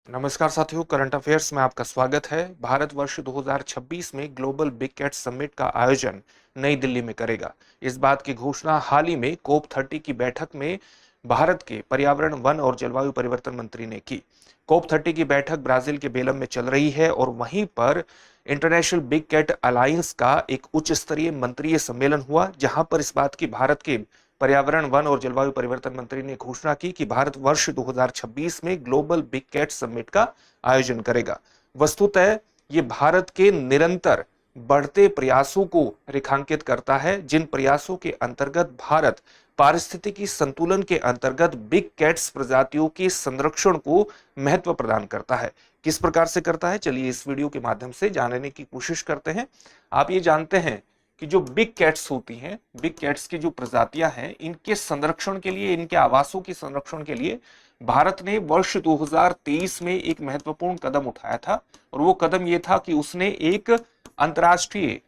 नमस्कार साथियों, current affairs में आपका स्वागत है। भारतवर्ष 2026 में ग्लोबल बिग कैट समिट का आयोजन नई दिल्ली में करेगा। इस बात की घोषणा हाल ही में कोप 30 की बैठक में भारत के पर्यावरण, वन और जलवायु परिवर्तन मंत्री ने की। कोप 30 की बैठक ब्राजील के बेलम में चल रही है और वहीं पर इंटरनेशनल बिग कैट अलायंस का एक उच्च स्तरीय मंत्रीय सम्मेलन हुआ, जहां पर इस बात की भारत के पर्यावरण, वन और जलवायु परिवर्तन मंत्री ने घोषणा की कि भारत वर्ष 2026 में ग्लोबल बिग कैट समिट का आयोजन करेगा। वस्तुतः ये भारत के निरंतर बढ़ते प्रयासों को रेखांकित करता है, जिन प्रयासों के अंतर्गत भारत पारिस्थितिकी संतुलन के अंतर्गत बिग कैट्स प्रजातियों के संरक्षण को महत्व प्रदान करता है। किस प्रकार से करता है, चलिए इस वीडियो के माध्यम से जानने की कोशिश करते हैं। आप ये जानते हैं कि जो बिग कैट्स होती हैं, बिग कैट्स की जो प्रजातियां हैं, इनके संरक्षण के लिए, इनके आवासों के संरक्षण के लिए भारत ने वर्ष 2023 में एक महत्वपूर्ण कदम उठाया था। और वो कदम ये था कि उसने एक अंतर्राष्ट्रीय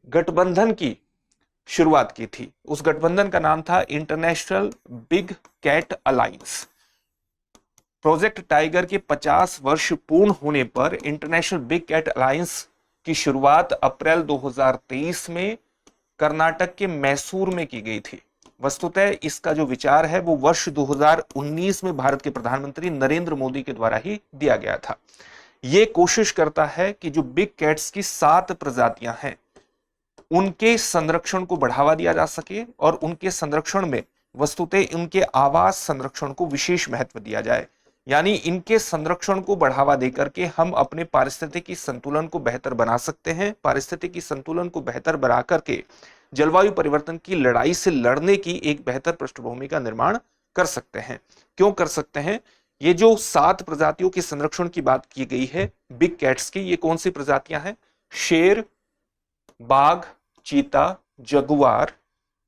गठबंधन की शुरुआत की थी। उस गठबंधन का नाम था international big cat alliance. Project tiger के 50 वर्ष पूर्ण होने पर इंटरनेशनल बिग कैट अलायंस की शुरुआत अप्रैल 2023 में कर्नाटक के मैसूर में की गई थी। वस्तुतः इसका जो विचार है वो वर्ष 2019 में भारत के प्रधानमंत्री नरेंद्र मोदी के द्वारा ही दिया गया था। ये कोशिश करता है कि जो बिग कैट्स की 7 प्रजातियां हैं, उनके संरक्षण को बढ़ावा दिया जा सके और उनके संरक्षण में वस्तुतः उनके आवास संरक्षण को विशेष महत्व दिया जाए। यानी इनके संरक्षण को बढ़ावा देकर के हम अपने पारिस्थितिकी संतुलन को बेहतर बना सकते हैं। पारिस्थितिकी संतुलन को बेहतर बना करके जलवायु परिवर्तन की लड़ाई से लड़ने की एक बेहतर पृष्ठभूमि का निर्माण कर सकते हैं। क्यों कर सकते हैं? ये जो 7 प्रजातियों के संरक्षण की बात की गई है बिग कैट्स की, ये कौन सी प्रजातियां हैं? शेर, बाघ, चीता, जगुआर,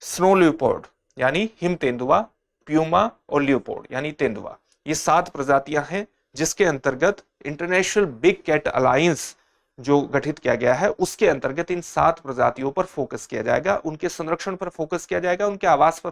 स्नो लियोपार्ड यानी हिम तेंदुआ, प्यूमा और लियोपार्ड यानी तेंदुआ। ये 7 प्रजातियां हैं जिसके अंतर्गत इंटरनेशनल बिग कैट अलायंस जो गठित किया गया है, उसके अंतर्गत इन 7 प्रजातियों पर फोकस किया जाएगा, उनके संरक्षण पर फोकस किया जाएगा, उनके आवास पर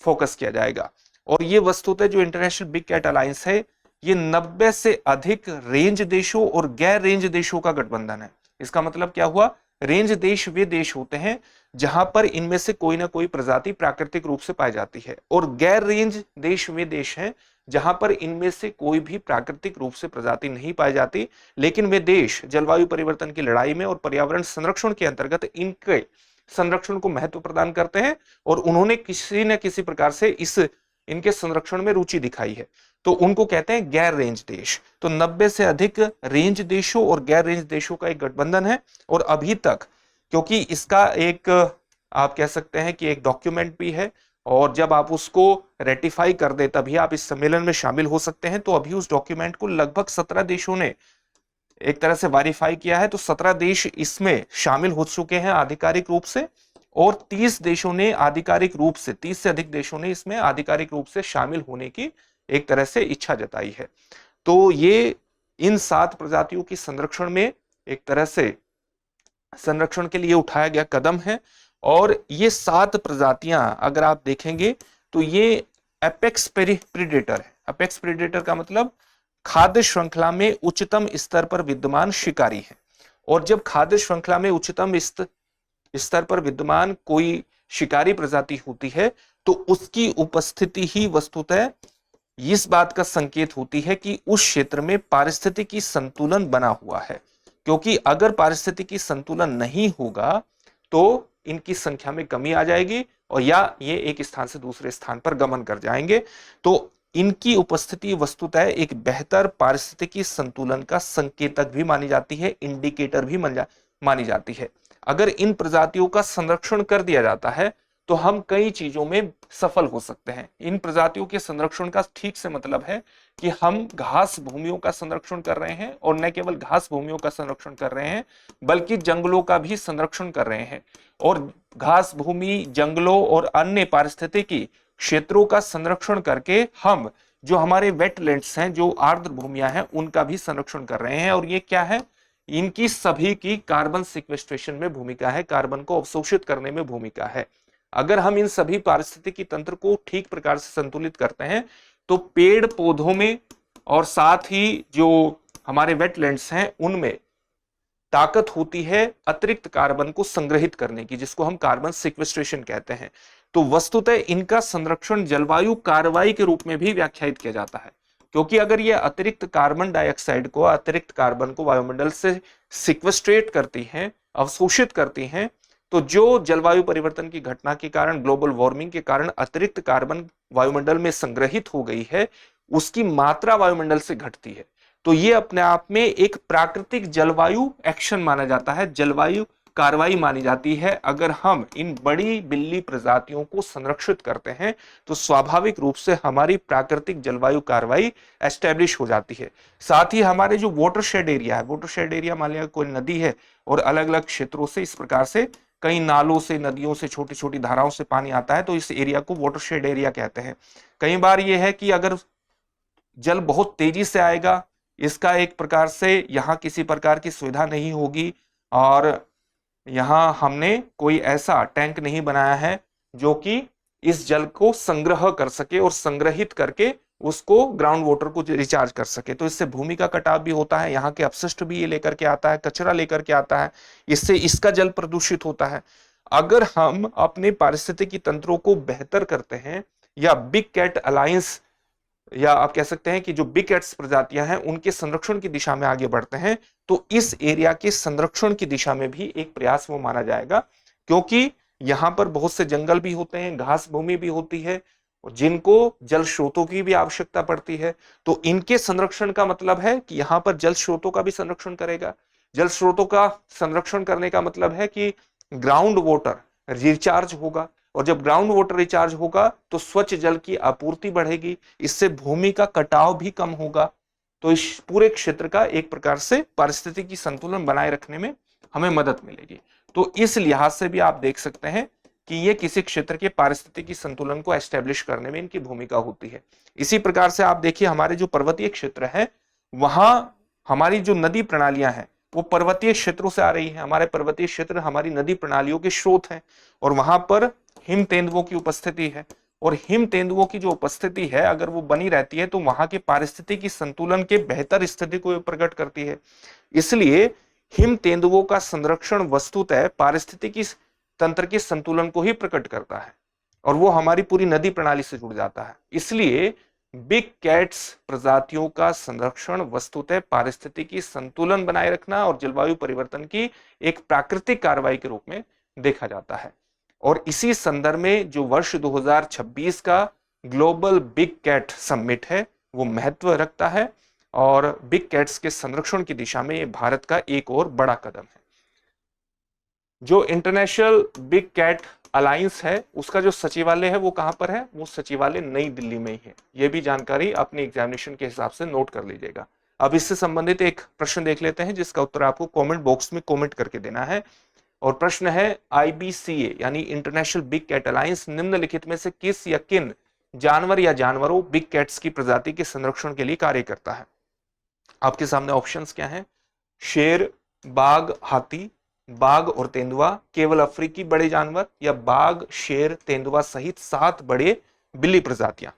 फोकस किया जाएगा। और ये वस्तुतः जो इंटरनेशनल बिग कैट अलायंस है, ये 90 से अधिक रेंज देशों और गैर रेंज देशों का गठबंधन है। इसका मतलब क्या हुआ? रेंज देश वे देश होते हैं जहां पर इनमें से कोई ना कोई प्रजाति प्राकृतिक रूप से पाई जाती है, और गैर रेंज देश वे देश हैं जहां पर इनमें से कोई भी प्राकृतिक रूप से प्रजाति नहीं पाई जाती, लेकिन वे देश जलवायु परिवर्तन की लड़ाई में और पर्यावरण संरक्षण के अंतर्गत इनके संरक्षण को महत्व प्रदान करते हैं और उन्होंने किसी न किसी प्रकार से इनके संरक्षण में रुचि दिखाई है, तो उनको कहते हैं गैर रेंज देश। तो 90 से अधिक रेंज देशों और गैर रेंज देशों का एक गठबंधन है। और अभी तक, क्योंकि इसका एक, आप कह सकते हैं कि एक डॉक्यूमेंट भी है, और जब आप उसको रेटिफाई कर दे तभी आप इस सम्मेलन में शामिल हो सकते हैं। तो अभी उस डॉक्यूमेंट को लगभग 17 देशों ने एक तरह से वेरीफाई किया है। तो 17 देश इसमें शामिल हो चुके हैं आधिकारिक रूप से, और 30 देशों ने आधिकारिक रूप से, 30 से अधिक देशों ने इसमें आधिकारिक रूप से शामिल होने की एक तरह से इच्छा जताई है। तो ये इन 7 प्रजातियों की संरक्षण में एक तरह से संरक्षण के लिए उठाया गया कदम है। और ये 7 प्रजातियां अगर आप देखेंगे तो ये एपेक्स प्रीडेटर है। एपेक्स प्रीडेटर का मतलब खाद्य श्रृंखला में उच्चतम स्तर पर विद्यमान शिकारी है। और जब खाद्य श्रृंखला में उच्चतम स्तर पर विद्यमान कोई शिकारी प्रजाति होती है, तो उसकी उपस्थिति ही वस्तुतः इस बात का संकेत होती है कि उस क्षेत्र में पारिस्थितिकी संतुलन बना हुआ है। क्योंकि अगर पारिस्थितिकी संतुलन नहीं होगा तो इनकी संख्या में कमी आ जाएगी, और या ये एक स्थान से दूसरे स्थान पर गमन कर जाएंगे। तो इनकी उपस्थिति वस्तुतः एक बेहतर पारिस्थितिकी संतुलन का संकेतक भी मानी जाती है, इंडिकेटर भी मानी जाती है। अगर इन प्रजातियों का संरक्षण कर दिया जाता है तो हम कई चीजों में सफल हो सकते हैं। इन प्रजातियों के संरक्षण का ठीक से मतलब है कि हम घास भूमियों का संरक्षण कर रहे हैं, और न केवल घास भूमियों का संरक्षण कर रहे हैं बल्कि जंगलों का भी संरक्षण कर रहे हैं। और घास भूमि, जंगलों और अन्य पारिस्थितिकी क्षेत्रों का संरक्षण करके हम जो हमारे वेटलैंड्स हैं, जो आर्द्र भूमियां हैं, उनका भी संरक्षण कर रहे हैं। और ये क्या है? इनकी सभी की कार्बन सिक्वेस्ट्रेशन में भूमिका है, कार्बन को अवशोषित करने में भूमिका है। अगर हम इन सभी पारिस्थितिकी तंत्र को ठीक प्रकार से संतुलित करते हैं तो पेड़ पौधों में और साथ ही जो हमारे वेटलैंड्स हैं उनमें ताकत होती है अतिरिक्त कार्बन को संग्रहित करने की, जिसको हम कार्बन सिक्वेस्ट्रेशन कहते हैं। तो वस्तुतः इनका संरक्षण जलवायु कार्रवाई के रूप में भी व्याख्यायित किया जाता है, क्योंकि अगर ये अतिरिक्त कार्बन डाइऑक्साइड को, अतिरिक्त कार्बन को वायुमंडल से सिक्वेस्ट्रेट करती हैं, अवशोषित करती हैं, तो जो जलवायु परिवर्तन की घटना के कारण, ग्लोबल वार्मिंग के कारण अतिरिक्त कार्बन वायुमंडल में संग्रहित हो गई है, उसकी मात्रा वायुमंडल से घटती है। तो ये अपने आप में एक प्राकृतिक जलवायु एक्शन माना जाता है, जलवायु कार्रवाई मानी जाती है। अगर हम इन बड़ी बिल्ली प्रजातियों को संरक्षित करते हैं तो स्वाभाविक रूप से हमारी प्राकृतिक जलवायु कार्रवाई एस्टेब्लिश हो जाती है। साथ ही हमारे जो वाटरशेड एरिया है, वाटरशेड एरिया मान लिया कोई नदी है और अलग अलग क्षेत्रों से इस प्रकार से कई नालों से, नदियों से, छोटी छोटी धाराओं से पानी आता है, तो इस एरिया को वाटरशेड एरिया कहते हैं। कई बार यह है कि अगर जल बहुत तेजी से आएगा, इसका एक प्रकार से यहाँ किसी प्रकार की सुविधा नहीं होगी और यहाँ हमने कोई ऐसा टैंक नहीं बनाया है जो कि इस जल को संग्रह कर सके और संग्रहित करके उसको ग्राउंड वाटर को रिचार्ज कर सके, तो इससे भूमि का कटाव भी होता है, यहाँ के अपशिष्ट भी ये लेकर के आता है, कचरा लेकर के आता है, इससे इसका जल प्रदूषित होता है। अगर हम अपने पारिस्थितिकी तंत्रों को बेहतर करते हैं या बिग कैट अलायंस, या आप कह सकते हैं कि जो बिग कैट्स प्रजातियां हैं उनके संरक्षण की दिशा में आगे बढ़ते हैं, तो इस एरिया के संरक्षण की दिशा में भी एक प्रयास वो माना जाएगा, क्योंकि यहां पर बहुत से जंगल भी होते हैं, घास भूमि भी होती है, जिनको जल स्रोतों की भी आवश्यकता पड़ती है। तो इनके संरक्षण का मतलब है कि यहां पर जल स्रोतों का भी संरक्षण करेगा। जल स्रोतों का संरक्षण करने का मतलब है कि ग्राउंड वाटर रिचार्ज होगा, और जब ग्राउंड वाटर रिचार्ज होगा तो स्वच्छ जल की आपूर्ति बढ़ेगी, इससे भूमि का कटाव भी कम होगा। तो इस पूरे क्षेत्र का एक प्रकार से पारिस्थितिकी संतुलन बनाए रखने में हमें मदद मिलेगी। तो इस लिहाज से भी आप देख सकते हैं कि ये किसी क्षेत्र के पारिस्थितिकी संतुलन को एस्टेब्लिश करने में इनकी भूमिका होती है। इसी प्रकार से आप देखिए हमारे जो पर्वतीय क्षेत्र है, वहां हमारी जो नदी प्रणालियां हैं वो पर्वतीय क्षेत्रों से आ रही है। हमारे पर्वतीय क्षेत्र हमारी नदी प्रणालियों के स्रोत हैं और वहां पर हिम तेंदुओं की उपस्थिति है, और हिम तेंदुओं की जो उपस्थिति है अगर वो बनी रहती है तो वहां के पारिस्थितिकी संतुलन के बेहतर स्थिति को प्रकट करती है। इसलिए हिम तेंदुओं का संरक्षण वस्तुतः पारिस्थितिकी तंत्र के संतुलन को ही प्रकट करता है और वो हमारी पूरी नदी प्रणाली से जुड़ जाता है। इसलिए बिग कैट्स प्रजातियों का संरक्षण वस्तुतः पारिस्थितिकी संतुलन बनाए रखना और जलवायु परिवर्तन की एक प्राकृतिक कार्रवाई के रूप में देखा जाता है। और इसी संदर्भ में जो वर्ष 2026 का ग्लोबल बिग कैट समिट है वो महत्व रखता है और बिग कैट्स के संरक्षण की दिशा में ये भारत का एक और बड़ा कदम है। जो इंटरनेशनल बिग कैट अलायंस है उसका जो सचिवालय है वो कहां पर है? वो सचिवालय नई दिल्ली में ही है। ये भी जानकारी अपने एग्जामिनेशन के हिसाब से नोट कर लीजिएगा। अब इससे संबंधित एक प्रश्न देख लेते हैं जिसका उत्तर आपको कमेंट बॉक्स में कमेंट करके देना है। और प्रश्न है IBCA यानी इंटरनेशनल बिग कैट अलायंस निम्नलिखित में से किस या किन जानवर या जानवरों बिग कैट्स की प्रजाति के संरक्षण के लिए कार्य करता है? आपके सामने ऑप्शंस क्या हैं? शेर, बाघ, हाथी, बाघ और तेंदुआ, केवल अफ्रीकी बड़े जानवर, या बाघ, शेर, तेंदुआ सहित 7 बड़े बिल्ली प्रजातियां।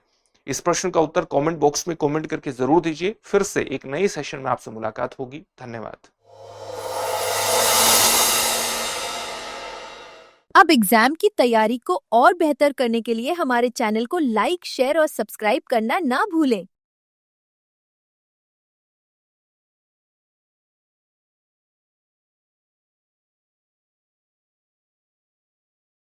इस प्रश्न का उत्तर कमेंट बॉक्स में कमेंट करके जरूर दीजिए। फिर से एक नए सेशन में आपसे मुलाकात होगी। धन्यवाद। अब एग्जाम की तैयारी को और बेहतर करने के लिए हमारे चैनल को लाइक, शेयर और सब्सक्राइब करना ना भूलें।